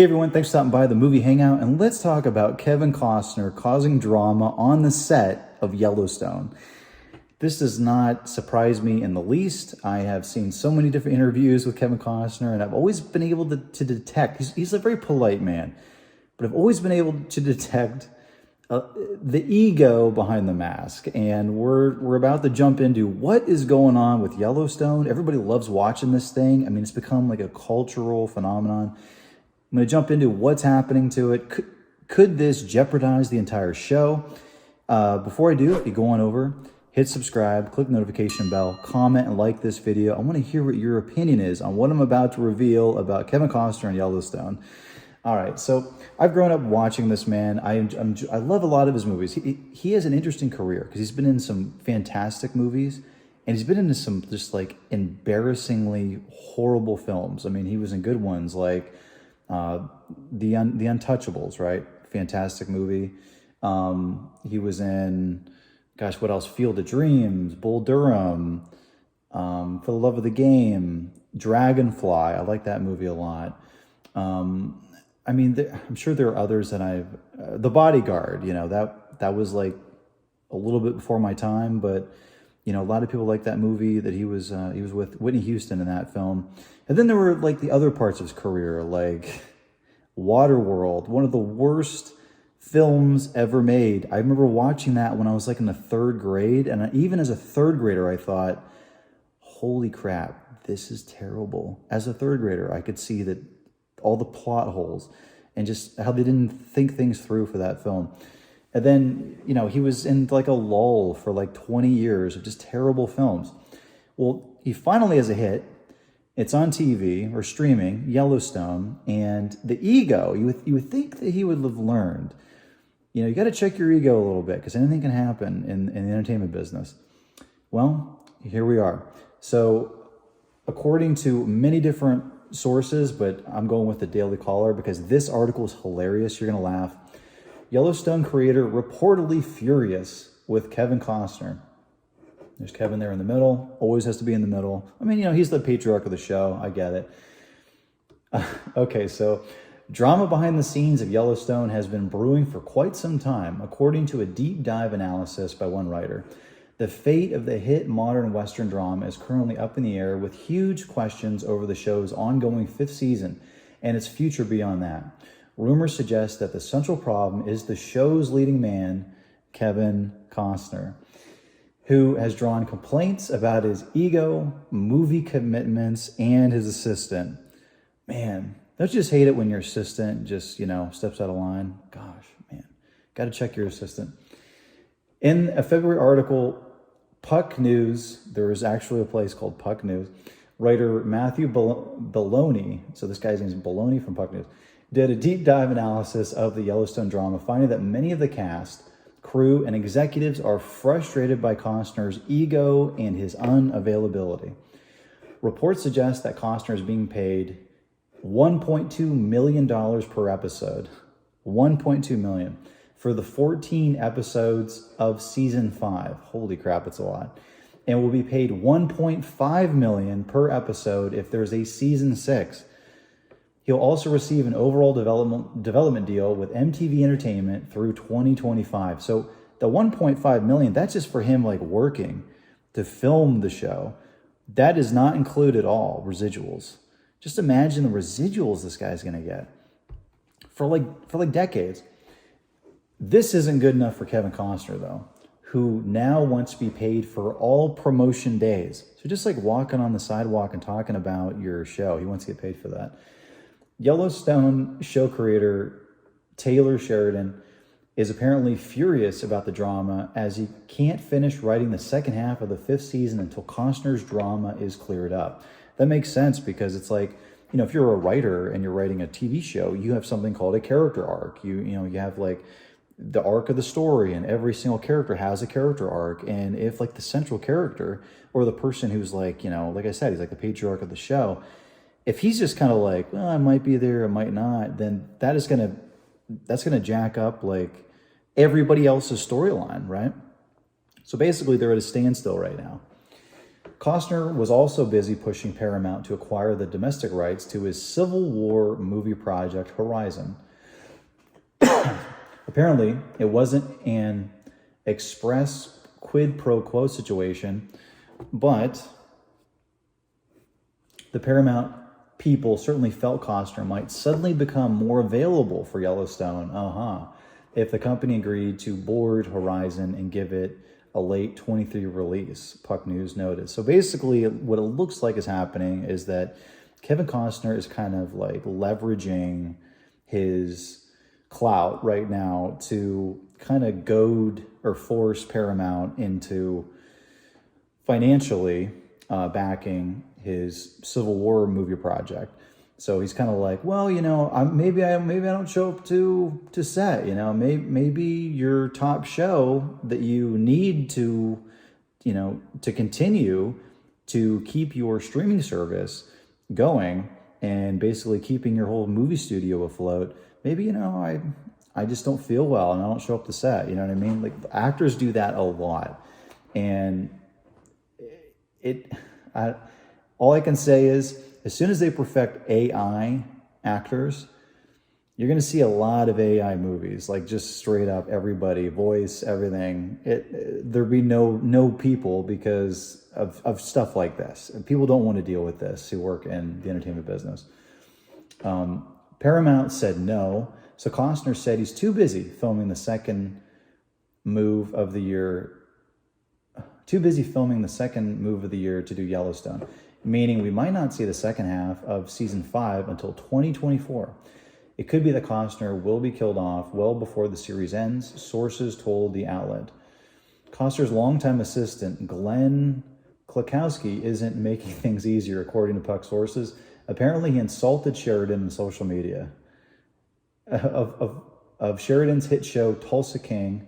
Hey everyone, thanks for stopping by the movie Hangout, and let's talk about Kevin Costner causing drama on the set of Yellowstone. This does not surprise me in the least. I have seen so many different interviews with Kevin Costner, and I've always been able to detect, he's a very polite man, but I've always been able to detect the ego behind the mask. And we're about to jump into what is going on with Yellowstone. Everybody loves watching this thing. I mean, it's become like a cultural phenomenon. I'm going to jump into what's happening to it. Could this jeopardize the entire show? Before I do, if you go on over, hit subscribe, click the notification bell, comment, and like this video. I want to hear what your opinion is on what I'm about to reveal about Kevin Costner and Yellowstone. All right, so I've grown up watching this man. I love a lot of his movies. He has an interesting career because he's been in some fantastic movies, and he's been into some just like embarrassingly horrible films. I mean, he was in good ones like the Untouchables, right? Fantastic movie. He was in, gosh, what else? Field of Dreams, Bull Durham, For the Love of the Game, Dragonfly. I like that movie a lot. I mean, I'm sure there are others that The Bodyguard, you know, that was like a little bit before my time, but you know, a lot of people like that movie that he was with Whitney Houston in that film. And then there were like the other parts of his career, like Waterworld, one of the worst films ever made. I remember watching that when I was like in the third grade. And even as a third grader, I thought, holy crap, this is terrible. As a third grader, I could see that all the plot holes and just how they didn't think things through for that film. And then, you know, he was in like a lull for like 20 years of just terrible films. Well, he finally has a hit. It's on TV or streaming, Yellowstone, and the ego, you would think that he would have learned. You know, you got to check your ego a little bit because anything can happen in the entertainment business. Well, here we are. So according to many different sources, but I'm going with the Daily Caller because this article is hilarious. You're going to laugh. Yellowstone creator reportedly furious with Kevin Costner. There's Kevin there in the middle. Always has to be in the middle. I mean, you know, he's the patriarch of the show. I get it. Okay, so drama behind the scenes of Yellowstone has been brewing for quite some time, according to a deep dive analysis by one writer. The fate of the hit modern Western drama is currently up in the air with huge questions over the show's ongoing 5th season and its future beyond that. Rumors suggest that the central problem is the show's leading man, Kevin Costner, who has drawn complaints about his ego, movie commitments, and his assistant. Man, don't you just hate it when your assistant just, you know, steps out of line? Gosh, man, got to check your assistant. In a February article, Puck News, there is actually a place called Puck News, writer Matthew Baloney, so this guy's name is Baloney from Puck News, did a deep dive analysis of the Yellowstone drama, finding that many of the cast, crew, and executives are frustrated by Costner's ego and his unavailability. Reports suggest that Costner is being paid $1.2 million per episode. $1.2 million for the 14 episodes of season 5. Holy crap, it's a lot. And will be paid $1.5 million per episode if there's a season 6. He'll also receive an overall development deal with MTV Entertainment through 2025. So the $1.5 million, that's just for him like working to film the show. That does not include at all residuals. Just imagine the residuals this guy's going to get for like decades. This isn't good enough for Kevin Costner though, who now wants to be paid for all promotion days. So just like walking on the sidewalk and talking about your show, he wants to get paid for that. Yellowstone show creator Taylor Sheridan is apparently furious about the drama as he can't finish writing the second half of the 5th season until Costner's drama is cleared up. That makes sense because it's like, you know, if you're a writer and you're writing a TV show, you have something called a character arc. You have like the arc of the story, and every single character has a character arc. And if like the central character or the person who's like, you know, like I said, he's like the patriarch of the show, if he's just kind of like, well, I might be there, I might not, then that's gonna jack up like everybody else's storyline, right? So basically they're at a standstill right now. Costner was also busy pushing Paramount to acquire the domestic rights to his Civil War movie project Horizon. Apparently, it wasn't an express quid pro quo situation, but the Paramount people certainly felt Costner might suddenly become more available for Yellowstone, if the company agreed to board Horizon and give it a late 23 release, Puck News noted. So basically, what it looks like is happening is that Kevin Costner is kind of like leveraging his clout right now to kind of goad or force Paramount into financially backing his Civil War movie project. So he's kind of like, well, maybe I don't show up to set. Maybe your top show that you need to, to continue to keep your streaming service going and basically keeping your whole movie studio afloat. Maybe I just don't feel well and I don't show up to set. You know what I mean? Like actors do that a lot, and all I can say is, as soon as they perfect AI actors, you're going to see a lot of AI movies, like just straight up everybody, voice, everything. There'll be no people because of stuff like this. And people don't want to deal with this who work in the entertainment business. Paramount said no. So Costner said he's too busy filming the second move of the year to do Yellowstone, meaning we might not see the second half of season 5 until 2024. It could be that Costner will be killed off well before the series ends, sources told the outlet. Costner's longtime assistant, Glenn Klakowski, isn't making things easier, according to Puck sources. Apparently, he insulted Sheridan on social media. Of Sheridan's hit show Tulsa King,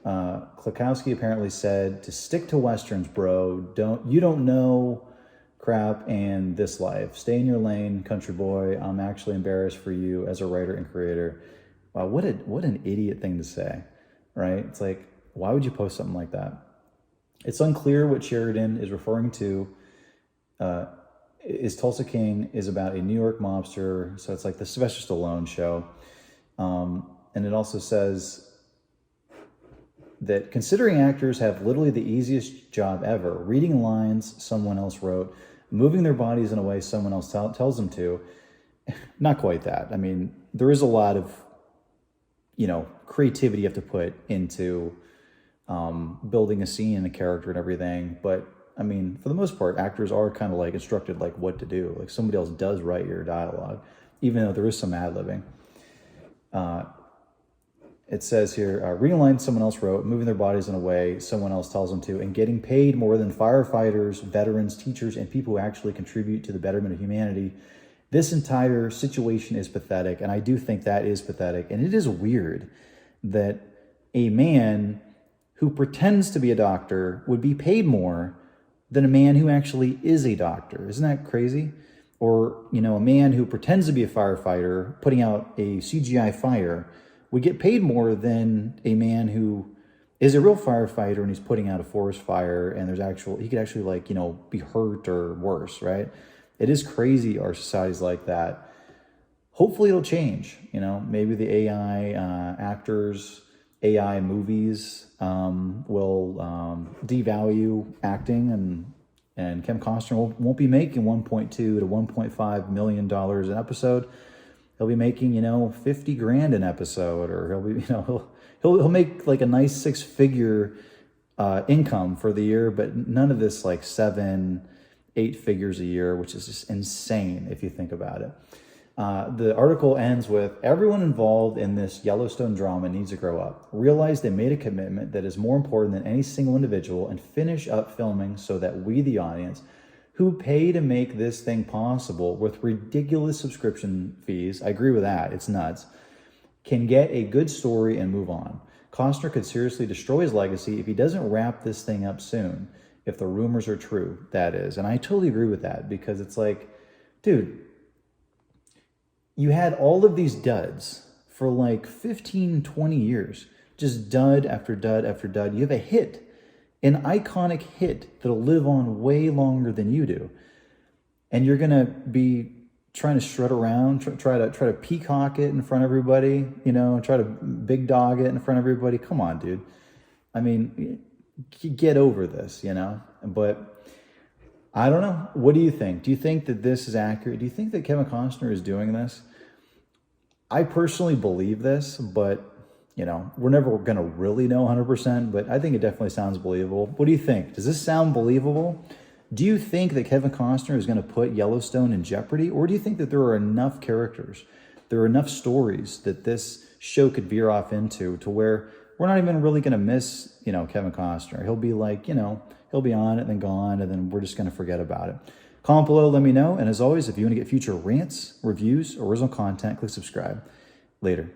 Klakowski apparently said, "To stick to westerns, bro. You don't know crap and this life. Stay in your lane, country boy. I'm actually embarrassed for you as a writer and creator." Wow, what an idiot thing to say, right? It's like, why would you post something like that? It's unclear what Sheridan is referring to. Is Tulsa King is about a New York mobster, so it's like the Sylvester Stallone show. And it also says that considering actors have literally the easiest job ever, reading lines someone else wrote, moving their bodies in a way someone else tells them to, not quite that. I mean, there is a lot of, creativity you have to put into building a scene and a character and everything. But I mean, for the most part, actors are kind of like instructed like what to do. Like somebody else does write your dialogue, even though there is some ad-libbing. It says here, reading lines someone else wrote, moving their bodies in a way someone else tells them to, and getting paid more than firefighters, veterans, teachers, and people who actually contribute to the betterment of humanity. This entire situation is pathetic, and I do think that is pathetic. And it is weird that a man who pretends to be a doctor would be paid more than a man who actually is a doctor. Isn't that crazy? Or, a man who pretends to be a firefighter putting out a CGI fire would get paid more than a man who is a real firefighter and he's putting out a forest fire and he could actually be hurt or worse, right? It is crazy our society's like that. Hopefully it'll change. Maybe the AI actors, AI movies will devalue acting, and Kevin Costner won't be making $1.2 to $1.5 million an episode. He'll be making, $50,000 an episode, or he'll make like a nice 6-figure income for the year, but none of this like 7-8 figures a year, which is just insane if you think about it. The article ends with, everyone involved in this Yellowstone drama needs to grow up, realize they made a commitment that is more important than any single individual, and finish up filming so that we, the audience, who pay to make this thing possible with ridiculous subscription fees, I agree with that, it's nuts, can get a good story and move on. Costner could seriously destroy his legacy if he doesn't wrap this thing up soon, if the rumors are true, that is. And I totally agree with that, because it's like, dude, you had all of these duds for like 15, 20 years, just dud after dud after dud. You have a hit An iconic hit that'll live on way longer than you do. And you're going to be trying to strut around, try to peacock it in front of everybody, you know, try to big dog it in front of everybody. Come on, dude. I mean, get over this, you know? But I don't know. What do you think? Do you think that this is accurate? Do you think that Kevin Costner is doing this? I personally believe this, but, you know, we're never going to really know 100%, but I think it definitely sounds believable. What do you think? Does this sound believable? Do you think that Kevin Costner is going to put Yellowstone in jeopardy? Or do you think that there are enough characters, there are enough stories that this show could veer off into to where we're not even really going to miss, you know, Kevin Costner? He'll be like, you know, he'll be on it and then gone, and then we're just going to forget about it. Comment below, let me know. And as always, if you want to get future rants, reviews, original content, click subscribe. Later.